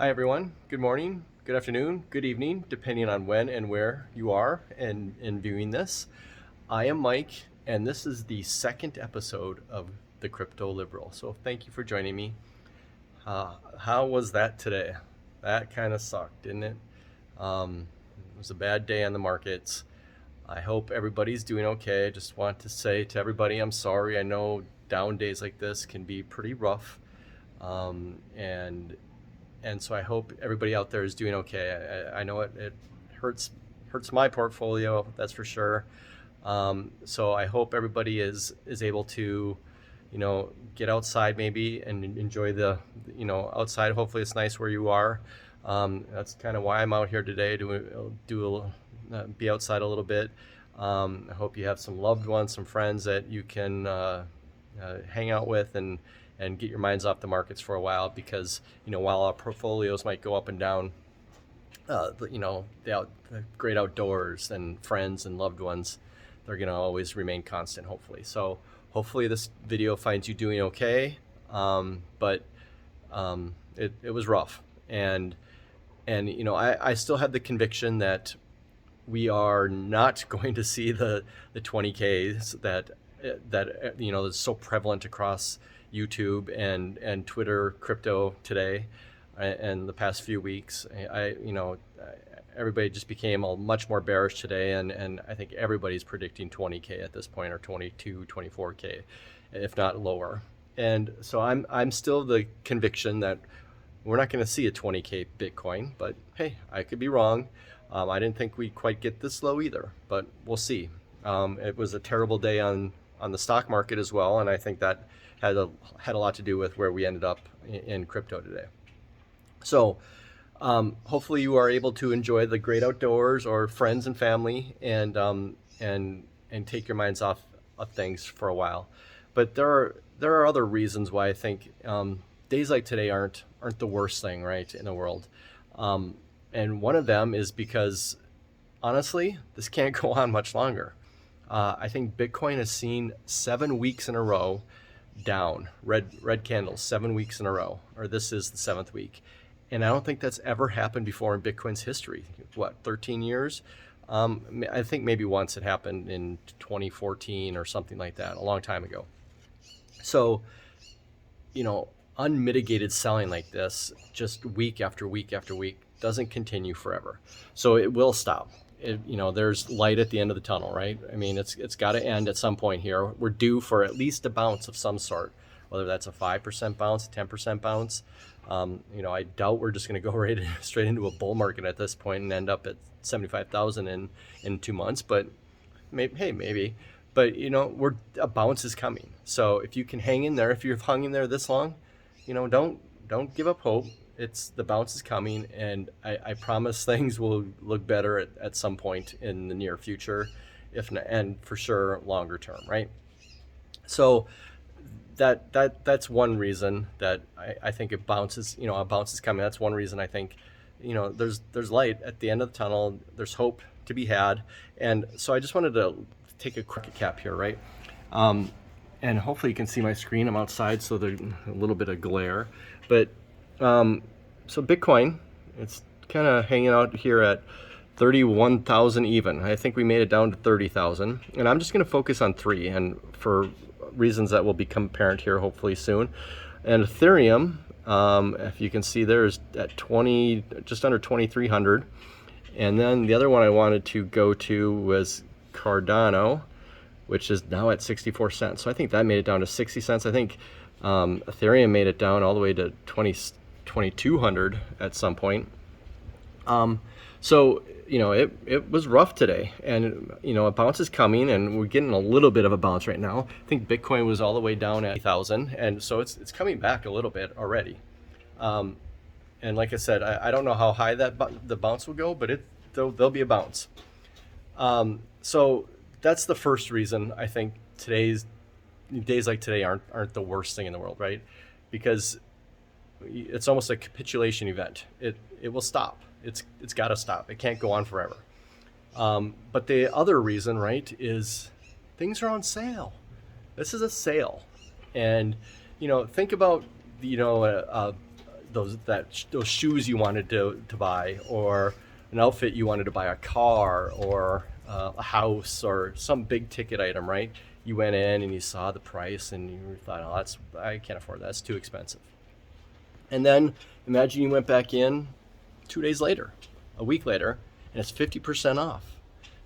Hi, everyone. Good morning, good afternoon, good evening, depending on when and where you are and viewing this. I am Mike, and this is the second episode of The Crypto Liberal. So thank you for joining me. How was that today? That kind of sucked, didn't it? It was a bad day on the markets. I hope everybody's doing okay. I just want to say to everybody, I'm sorry. I know down days like this can be pretty rough. Um, and and so I hope everybody out there is doing okay. I know it hurts my portfolio, that's for sure. So I hope everybody is able to, get outside maybe and enjoy the, outside. Hopefully it's nice where you are. That's kind of why I'm out here today to be outside a little bit. I hope you have some loved ones, some friends that you can hang out with and get your minds off the markets for a while, because while our portfolios might go up and down, the great outdoors and friends and loved ones, they're going to always remain constant, hopefully. So hopefully this video finds you doing okay. But it was rough, and I still have the conviction that we are not going to see the 20Ks that's so prevalent across YouTube and Twitter crypto today and the past few weeks. Everybody just became much more bearish today, and I think everybody's predicting 20K at this point, or 22, 24K, if not lower. And so I'm still the conviction that we're not going to see a 20K Bitcoin, but hey, I could be wrong. I didn't think we'd quite get this low either, but we'll see. It was a terrible day on the stock market as well, and I think that had a lot to do with where we ended up in crypto today. So hopefully you are able to enjoy the great outdoors or friends and family, and take your minds off of things for a while. But there are other reasons why I think days like today aren't the worst thing, right, in the world. And one of them is because, honestly, this can't go on much longer. I think Bitcoin has seen 7 weeks in a row down, red candles, 7 weeks in a row, or this is the seventh week. And I don't think that's ever happened before in Bitcoin's history. What, 13 years? I think maybe once it happened in 2014 or something like that, a long time ago. So, unmitigated selling like this, just week after week after week, doesn't continue forever. So it will stop. There's light at the end of the tunnel, right? I mean, it's got to end at some point here. We're due for at least a bounce of some sort, whether that's a 5% bounce, a 10% bounce. I doubt we're just going to go straight into a bull market at this point and end up at 75,000 in 2 months. But maybe. But a bounce is coming. So if you can hang in there, if you've hung in there this long, don't give up hope. The bounce is coming, and I promise things will look better at some point in the near future, if not, and for sure longer term, right? So that's one reason that I think it bounces. A bounce is coming. That's one reason I think there's light at the end of the tunnel. There's hope to be had, and so I just wanted to take a quick cap here, right? And hopefully you can see my screen. I'm outside, so there's a little bit of glare, but so Bitcoin, it's kind of hanging out here at 31,000 even. I think we made it down to 30,000, and I'm just going to focus on three, and for reasons that will become apparent here hopefully soon. And Ethereum, if you can see there, is at just under 2,300. And then the other one I wanted to go to was Cardano, which is now at 64 cents. So I think that made it down to 60 cents. I think Ethereum made it down all the way to 2,200 at some point. So it was rough today, and a bounce is coming, and we're getting a little bit of a bounce right now. I think Bitcoin was all the way down at 1,000, and so it's coming back a little bit already. And like I said, I don't know how high the bounce will go, but there'll be a bounce. So that's the first reason I think days like today aren't the worst thing in the world, right? Because it's almost a capitulation event. It will stop. It's got to stop. It can't go on forever. But the other reason, right, is things are on sale. This is a sale, and think about those shoes you wanted to buy, or an outfit you wanted to buy, a car, or a house, or some big ticket item, right? You went in and you saw the price and you thought, oh, I can't afford that. That's too expensive. And then imagine you went back in 2 days later, a week later, and it's 50% off.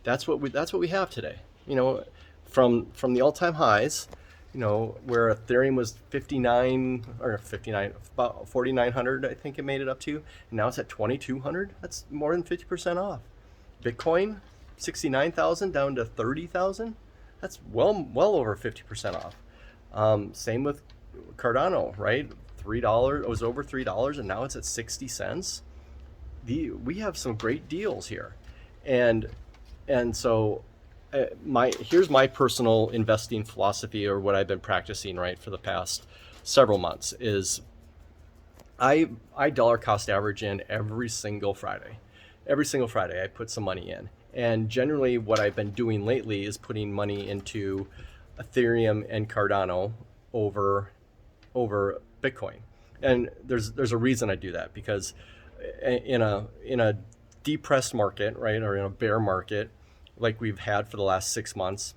That's what we have today. You know, from the all-time highs, you know, where Ethereum was 59 or 59, about 4,900, I think it made it up to, and now it's at 2,200. That's more than 50% off. Bitcoin, 69,000 down to 30,000. That's well over 50% off. Same with Cardano, right? $3, it was over $3, and now it's at 60 cents. We have some great deals here, and so here's my personal investing philosophy, or what I've been practicing, right, for the past several months, is I dollar cost average in every single Friday. Every single Friday I put some money in, and generally what I've been doing lately is putting money into Ethereum and Cardano over Bitcoin. And there's a reason I do that, because in a depressed market, right, or in a bear market like we've had for the last 6 months,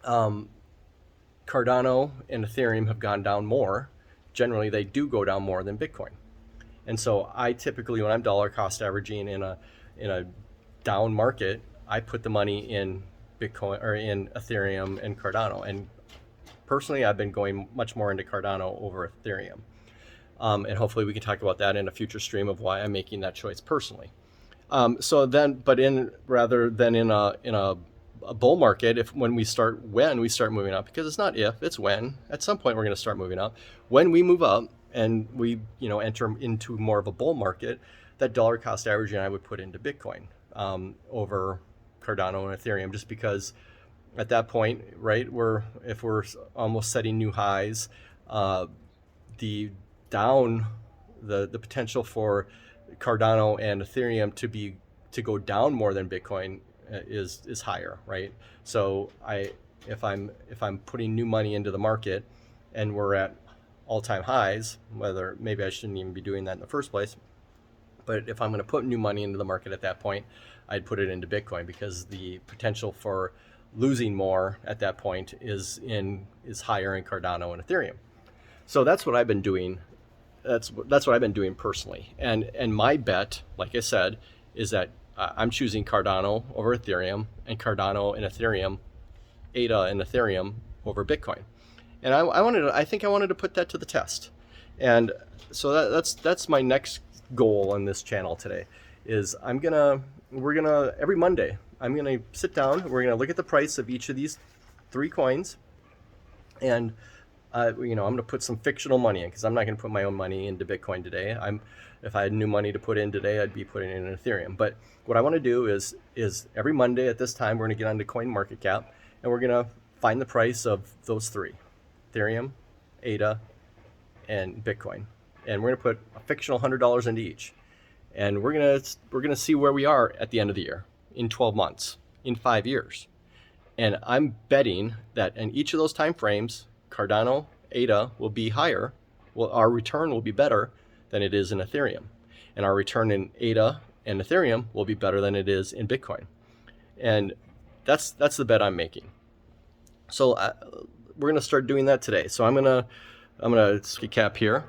Cardano and Ethereum have gone down more. Generally, they do go down more than Bitcoin. And so I typically, when I'm dollar cost averaging in a down market, I put the money in Bitcoin or in Ethereum and Cardano. And personally, I've been going much more into Cardano over Ethereum. And hopefully we can talk about that in a future stream of why I'm making that choice personally. Rather than in a bull market, when we start moving up, because it's not if, it's when. At some point we're going to start moving up. When we move up and we enter into more of a bull market, that dollar cost averaging I would put into Bitcoin over Cardano and Ethereum, just because at that point, right, if we're almost setting new highs, the potential for Cardano and Ethereum to go down more than Bitcoin is higher, right? So if I'm putting new money into the market and we're at all-time highs, whether maybe I shouldn't even be doing that in the first place, but if I'm going to put new money into the market at that point, I'd put it into Bitcoin, because the potential for losing more at that point is higher in Cardano and Ethereum. So that's what I've been doing. That's what I've been doing personally. And my bet, like I said, is that I'm choosing Cardano over Ethereum, and Cardano and Ethereum, ADA and Ethereum over Bitcoin. And I think I wanted to put that to the test. And so that's my next goal on this channel today, is we're gonna every Monday I'm gonna sit down, we're gonna look at the price of each of these 3 coins, and I'm going to put some fictional money in, because I'm not going to put my own money into Bitcoin today. If I had new money to put in today, I'd be putting it in Ethereum. But what I want to do is every Monday at this time, we're going to get onto CoinMarketCap, and we're going to find the price of those 3, Ethereum, ADA, and Bitcoin. And we're going to put a fictional $100 into each. And we're going to see where we are at the end of the year, in 12 months, in 5 years. And I'm betting that in each of those time frames, Cardano, ADA will be higher. Well, our return will be better than it is in Ethereum. And our return in ADA and Ethereum will be better than it is in Bitcoin. And that's the bet I'm making. So we're going to start doing that today. So I'm going to recap here,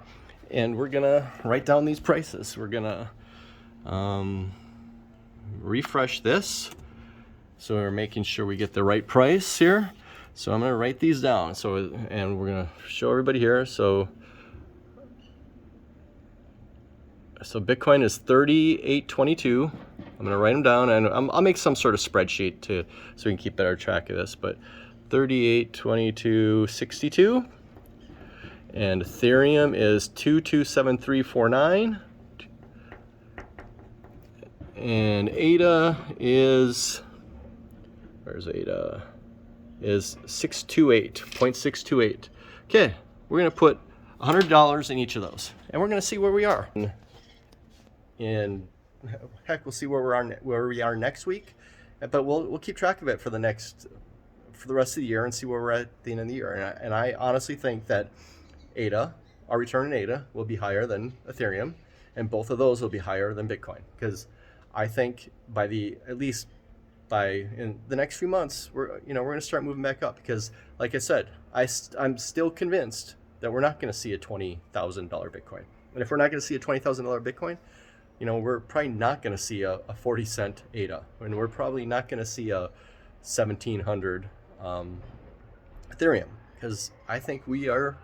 and we're going to write down these prices. We're going to refresh this. So we're making sure we get the right price here. So I'm going to write these down. And we're going to show everybody here. So Bitcoin is 3822. I'm going to write them down, and I'll make some sort of spreadsheet so we can keep better track of this. But 3822.62, and Ethereum is 227349, and ADA is, where's ADA? Is 628.628. Okay, we're gonna put $100 in each of those, and we're gonna see where we are. And heck, we'll see where we are next week, but we'll keep track of it for the rest of the year and see where we're at the end of the year. And I honestly think that ADA our return in ADA will be higher than Ethereum, and both of those will be higher than Bitcoin. Because I think at least by in the next few months, we're going to start moving back up. Because, like I said, I'm still convinced that we're not going to see a $20,000 Bitcoin. And if we're not going to see a $20,000 Bitcoin, we're probably not going to see a 40-cent ADA, and we're probably not going to see a 1,700 Ethereum, because I think we are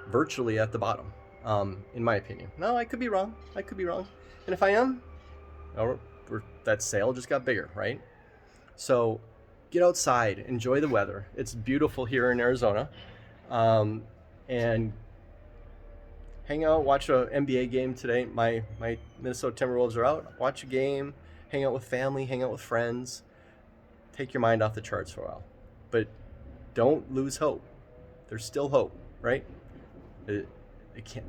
virtually at the bottom, in my opinion. No, I could be wrong. And if I am, that sail just got bigger, right? So get outside, enjoy the weather. It's beautiful here in Arizona, and hang out, watch a NBA game today. My Minnesota Timberwolves are out. Watch a game, hang out with family, hang out with friends. Take your mind off the charts for a while, but don't lose hope. There's still hope, right?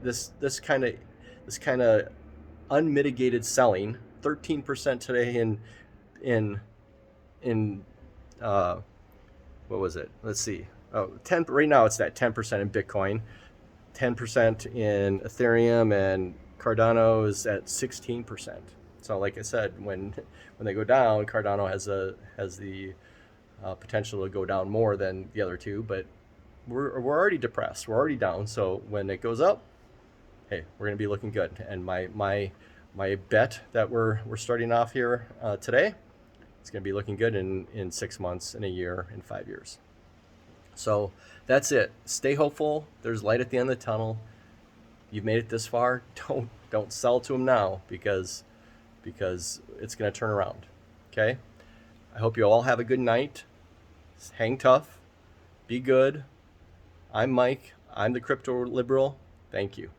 This kind of unmitigated selling, 13% today in what was it? Let's see. 10 right now. It's that 10% in Bitcoin, 10% in Ethereum, and Cardano is at 16%. So, like I said, when they go down, Cardano has the potential to go down more than the other two, but we're already depressed. We're already down. So when it goes up, hey, we're going to be looking good. And my bet that we're starting off here today, it's going to be looking good in 6 months, in a year, in 5 years. So that's it. Stay hopeful. There's light at the end of the tunnel. You've made it this far. Don't sell to them now, because it's going to turn around. Okay? I hope you all have a good night. Hang tough. Be good. I'm Mike. I'm the Crypto Liberal. Thank you.